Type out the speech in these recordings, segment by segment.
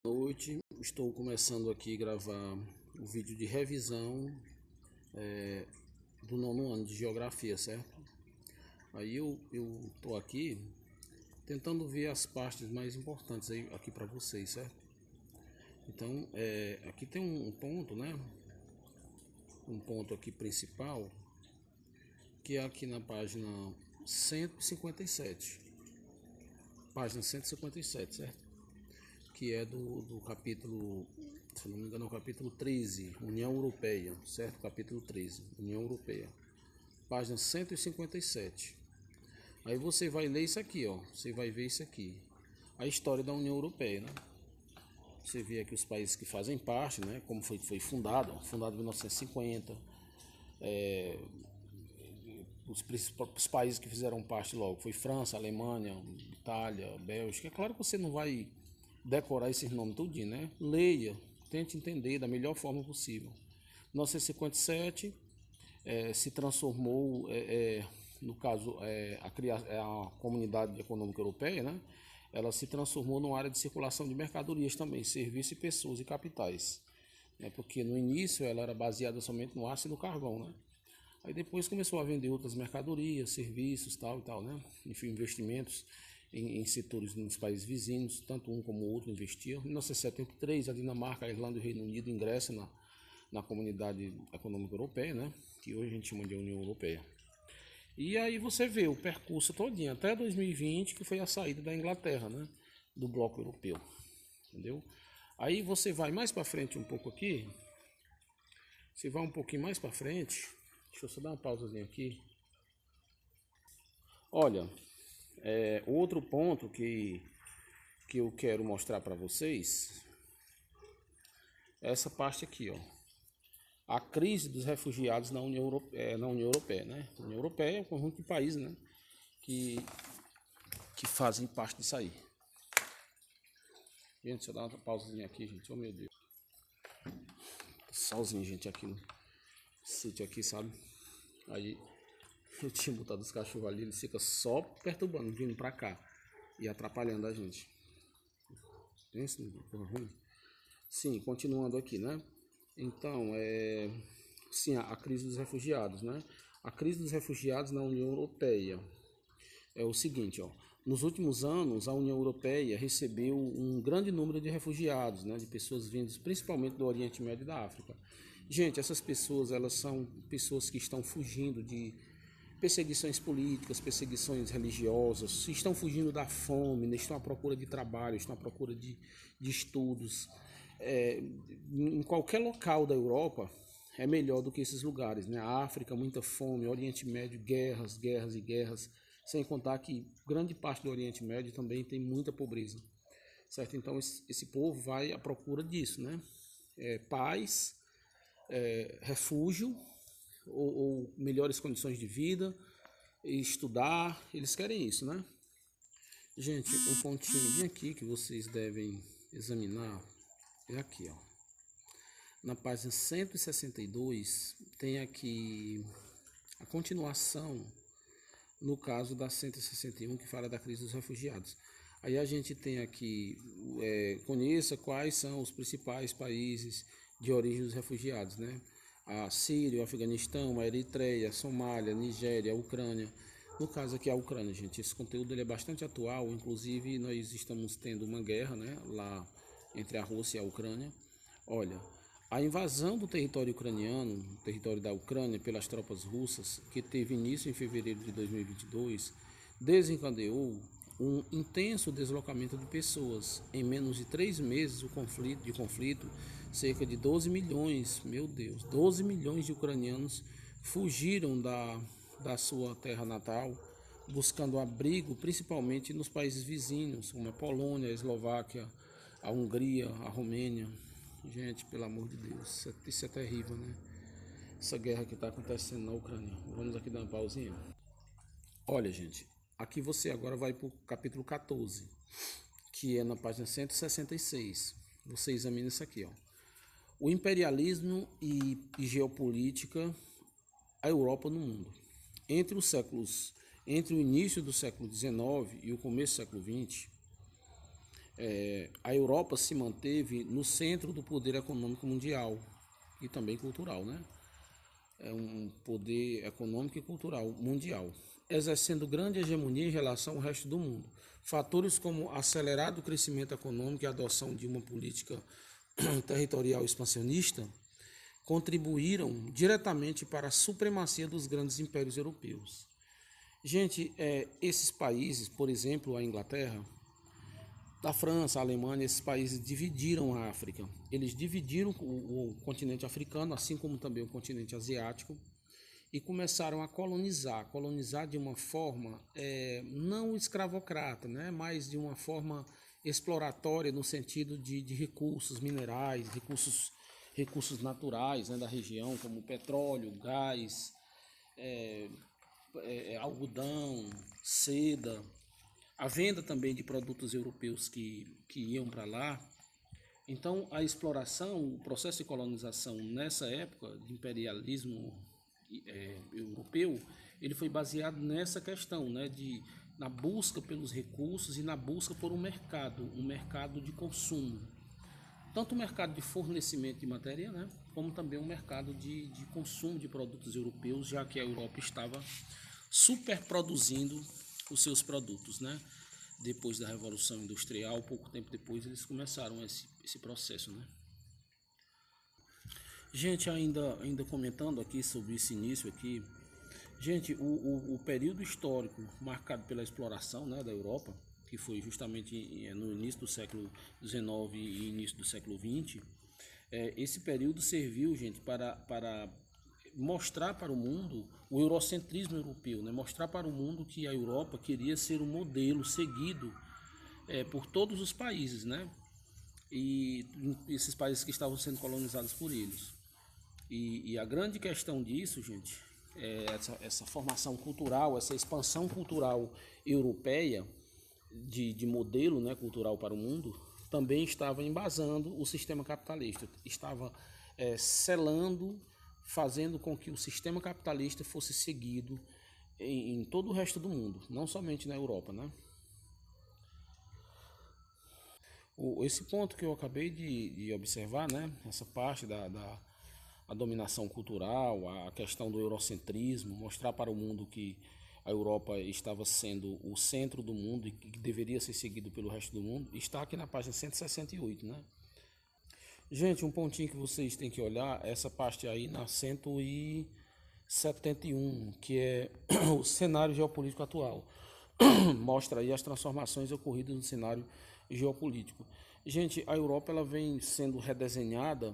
Boa noite, estou começando aqui a gravar o vídeo de revisão do nono ano de Geografia, certo? Aí eu tô aqui tentando ver as partes mais importantes aí, aqui para vocês, certo? Então, aqui tem um ponto, né? Um ponto aqui principal, que é aqui na página 157. Página 157, certo? Que é do capítulo, se não me engano, é o capítulo 13, União Europeia, certo? Capítulo 13, União Europeia, página 157. Aí você vai ler isso aqui, ó. Você vai ver isso aqui, a história da União Europeia, né? Você vê aqui os países que fazem parte, né? Como foi fundado em 1950. Os países que fizeram parte logo foi França, Alemanha, Itália, Bélgica. É claro que você não vai decorar esses nomes tudinho, né? Leia, tente entender da melhor forma possível. 1957 se transformou, no caso, a Comunidade Econômica Europeia, né? Ela se transformou numa área de circulação de mercadorias também, serviços e pessoas e capitais. Porque no início ela era baseada somente no aço e no carvão, né? Aí depois começou a vender outras mercadorias, serviços, tal e tal, né? Enfim, investimentos em setores nos países vizinhos, tanto um como o outro investiam. Em 1973, a Dinamarca, a Irlanda e o Reino Unido ingressam na Comunidade Econômica Europeia, né? Que hoje a gente chama de União Europeia. E aí você vê o percurso todinho, até 2020, que foi a saída da Inglaterra, né? Do bloco europeu, entendeu? Aí você vai mais para frente um pouco aqui, você vai um pouquinho mais para frente, deixa eu só dar uma pausazinha aqui. Olha, outro ponto que eu quero mostrar para vocês é essa parte aqui, ó. A crise dos refugiados na União Europeia, né? A União Europeia é um conjunto de países, né? Que fazem parte disso aí. Gente, deixa eu dar uma pausazinha aqui, gente. Oh, meu Deus. Sozinho, gente, aqui no sítio aqui, sabe? Aí eu tinha botado os cachorros ali, eles ficam só perturbando, vindo pra cá e atrapalhando a gente. Pensa no porra ruim. Sim, continuando aqui, né? Então, sim, a crise dos refugiados, né? A crise dos refugiados na União Europeia é o seguinte, ó. Nos últimos anos, a União Europeia recebeu um grande número de refugiados, né? De pessoas vindas principalmente do Oriente Médio e da África. Gente, essas pessoas, elas são pessoas que estão fugindo de perseguições políticas, perseguições religiosas, estão fugindo da fome, estão à procura de trabalho, estão à procura de estudos. Em qualquer local da Europa é melhor do que esses lugares, né? A África, muita fome, Oriente Médio, guerras, guerras e guerras, sem contar que grande parte do Oriente Médio também tem muita pobreza, certo? Então esse povo vai à procura disso, né? Paz, refúgio, ou melhores condições de vida, estudar, eles querem isso, né? Gente, um pontinho bem aqui que vocês devem examinar é aqui, ó. Na página 162 tem aqui a continuação no caso da 161, que fala da crise dos refugiados. Aí a gente tem aqui, conheça quais são os principais países de origem dos refugiados, né? A Síria, o Afeganistão, a Eritreia, a Somália, a Nigéria, a Ucrânia. No caso aqui a Ucrânia, gente, esse conteúdo ele é bastante atual, inclusive nós estamos tendo uma guerra, né, lá entre a Rússia e a Ucrânia. Olha, a invasão do território ucraniano, território da Ucrânia, pelas tropas russas, que teve início em fevereiro de 2022, desencadeou um intenso deslocamento de pessoas. Em menos de 3 meses de conflito, cerca de 12 milhões, meu Deus, 12 milhões de ucranianos fugiram da sua terra natal, buscando abrigo principalmente nos países vizinhos, como a Polônia, a Eslováquia, a Hungria, a Romênia. Gente, pelo amor de Deus, isso é terrível, né? Essa guerra que está acontecendo na Ucrânia. Vamos aqui dar uma pausinha. Olha, gente, aqui você agora vai para o capítulo 14, que é na página 166. Você examina isso aqui, ó. O imperialismo e geopolítica, a Europa no mundo. Entre o início do século XIX e o começo do século XX, a Europa se manteve no centro do poder econômico mundial e também cultural, né? É um poder econômico e cultural mundial, exercendo grande hegemonia em relação ao resto do mundo. Fatores como acelerado crescimento econômico e a adoção de uma política territorial expansionista contribuíram diretamente para a supremacia dos grandes impérios europeus. Gente, esses países, por exemplo, a Inglaterra, a França, a Alemanha, esses países dividiram a África. Eles dividiram o continente africano, assim como também o continente asiático, e começaram a colonizar de uma forma não escravocrata, né, mas de uma forma exploratória no sentido de recursos minerais, recursos naturais, né, da região, como petróleo, gás, algodão, seda, a venda também de produtos europeus que iam para lá. Então, a exploração, o processo de colonização nessa época de imperialismo europeu, ele foi baseado nessa questão, né, na busca pelos recursos e na busca por um mercado de consumo. Tanto o mercado de fornecimento de matéria, né, como também o mercado de consumo de produtos europeus, já que a Europa estava superproduzindo os seus produtos, né? Depois da Revolução Industrial, pouco tempo depois, eles começaram esse processo, né? Gente, ainda comentando aqui sobre esse início aqui, gente, o período histórico marcado pela exploração, né, da Europa, que foi justamente no início do século XIX e início do século XX, esse período serviu, gente, para mostrar para o mundo o eurocentrismo europeu, né? Mostrar para o mundo que a Europa queria ser um modelo seguido por todos os países, né? E esses países que estavam sendo colonizados por eles. E a grande questão disso, gente, é essa formação cultural, essa expansão cultural europeia de modelo, né, cultural para o mundo, também estava embasando o sistema capitalista, estava selando, fazendo com que o sistema capitalista fosse seguido em todo o resto do mundo, não somente na Europa, né? Esse ponto que eu acabei de observar, né? Essa parte da a dominação cultural, a questão do eurocentrismo, mostrar para o mundo que a Europa estava sendo o centro do mundo e que deveria ser seguido pelo resto do mundo, está aqui na página 168, né? Gente, um pontinho que vocês têm que olhar, essa parte aí na 171, que é o cenário geopolítico atual. Mostra aí as transformações ocorridas no cenário geopolítico. Gente, a Europa ela vem sendo redesenhada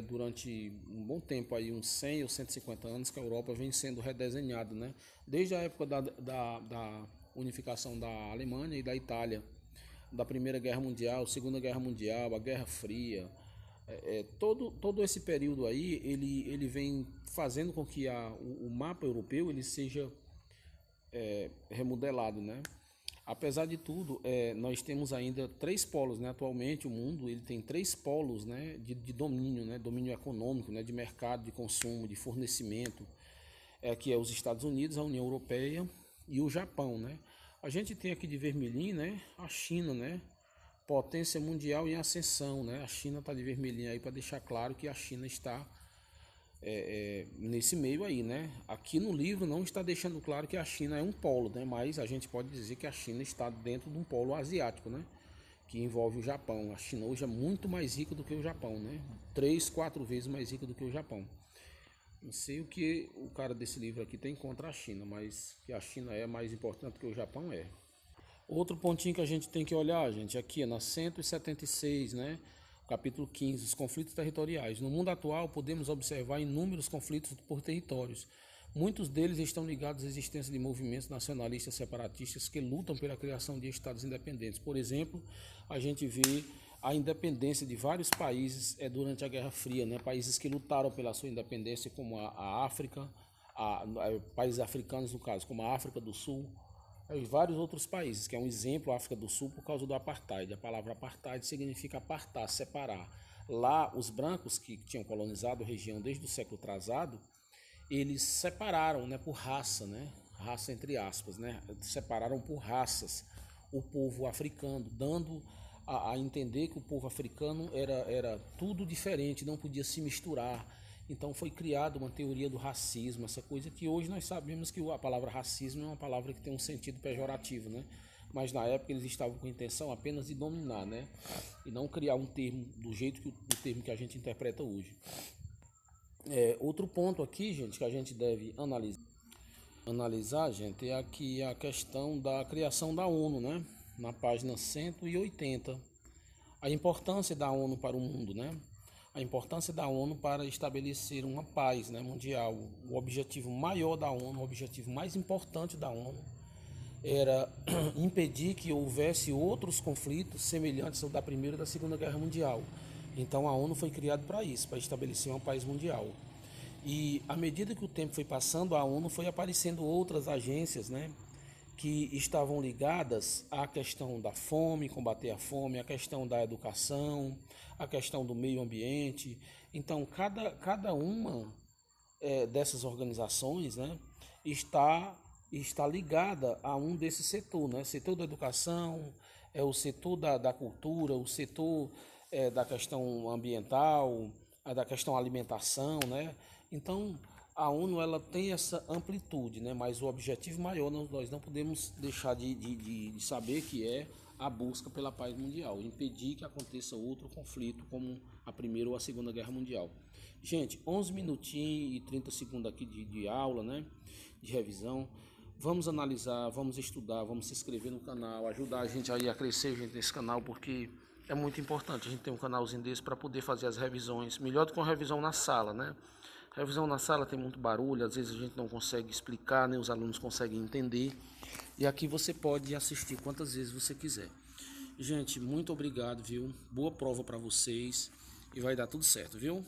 durante um bom tempo, aí, uns 100 ou 150 anos, que a Europa vem sendo redesenhada, né? Desde a época da unificação da Alemanha e da Itália, da Primeira Guerra Mundial, Segunda Guerra Mundial, a Guerra Fria. Todo esse período aí, ele vem fazendo com que o mapa europeu ele seja remodelado, né? Apesar de tudo, nós temos ainda três polos, né? Atualmente o mundo ele tem três polos, né, de domínio, né? Domínio econômico, né? De mercado, de consumo, de fornecimento, que é os Estados Unidos, a União Europeia e o Japão, né? A gente tem aqui de vermelhinho, né, a China, né? Potência mundial em ascensão, né? A China está de vermelhinho aí para deixar claro que a China está nesse meio aí, né? Aqui no livro não está deixando claro que a China é um polo, né? Mas a gente pode dizer que a China está dentro de um polo asiático, né? Que envolve o Japão. A China hoje é muito mais rica do que o Japão, né? 3, 4 vezes mais rica do que o Japão. Não sei o que o cara desse livro aqui tem contra a China, mas que a China é mais importante que o Japão é. Outro pontinho que a gente tem que olhar, gente, aqui é na 176, né? Capítulo 15, os conflitos territoriais. No mundo atual, podemos observar inúmeros conflitos por territórios. Muitos deles estão ligados à existência de movimentos nacionalistas separatistas que lutam pela criação de estados independentes. Por exemplo, a gente vê a independência de vários países durante a Guerra Fria, né? Países que lutaram pela sua independência, como a África, países africanos, no caso, como a África do Sul, e vários outros países, que é um exemplo, a África do Sul, por causa do apartheid. A palavra apartheid significa apartar, separar. Lá, os brancos que tinham colonizado a região desde o século atrasado, eles separaram, né, por raça, né, raça entre aspas, né, separaram por raças o povo africano, dando a entender que o povo africano era tudo diferente, não podia se misturar. Então foi criada uma teoria do racismo, essa coisa que hoje nós sabemos que a palavra racismo é uma palavra que tem um sentido pejorativo, né? Mas na época eles estavam com a intenção apenas de dominar, né? E não criar um termo do jeito que o termo que a gente interpreta hoje. Outro ponto aqui, gente, que a gente deve analisar, gente, é aqui a questão da criação da ONU, né? Na página 180. A importância da ONU para o mundo, né? A importância da ONU para estabelecer uma paz, né, mundial. O objetivo maior da ONU, o objetivo mais importante da ONU era impedir que houvesse outros conflitos semelhantes ao da Primeira e da Segunda Guerra Mundial. Então a ONU foi criada para isso, para estabelecer uma paz mundial. E à medida que o tempo foi passando, a ONU foi aparecendo outras agências, né, que estavam ligadas à questão da fome, combater a fome, à questão da educação, à questão do meio ambiente. Então, cada uma dessas organizações, né, está ligada a um desses setores, né? Setor da educação, o setor da cultura, o setor da questão ambiental, a da questão alimentação, né? Então, a ONU ela tem essa amplitude, né? Mas o objetivo maior nós não podemos deixar de saber que é a busca pela paz mundial, impedir que aconteça outro conflito como a Primeira ou a Segunda Guerra Mundial. Gente, 11 minutinhos e 30 segundos aqui de aula, né? De revisão. Vamos analisar, vamos estudar, vamos se inscrever no canal, ajudar a gente aí a crescer, gente, nesse canal, porque é muito importante a gente ter um canalzinho desse para poder fazer as revisões, melhor do que uma revisão na sala, né? Revisão na sala tem muito barulho, às vezes a gente não consegue explicar, nem os alunos conseguem entender. E aqui você pode assistir quantas vezes você quiser. Gente, muito obrigado, viu? Boa prova para vocês e vai dar tudo certo, viu?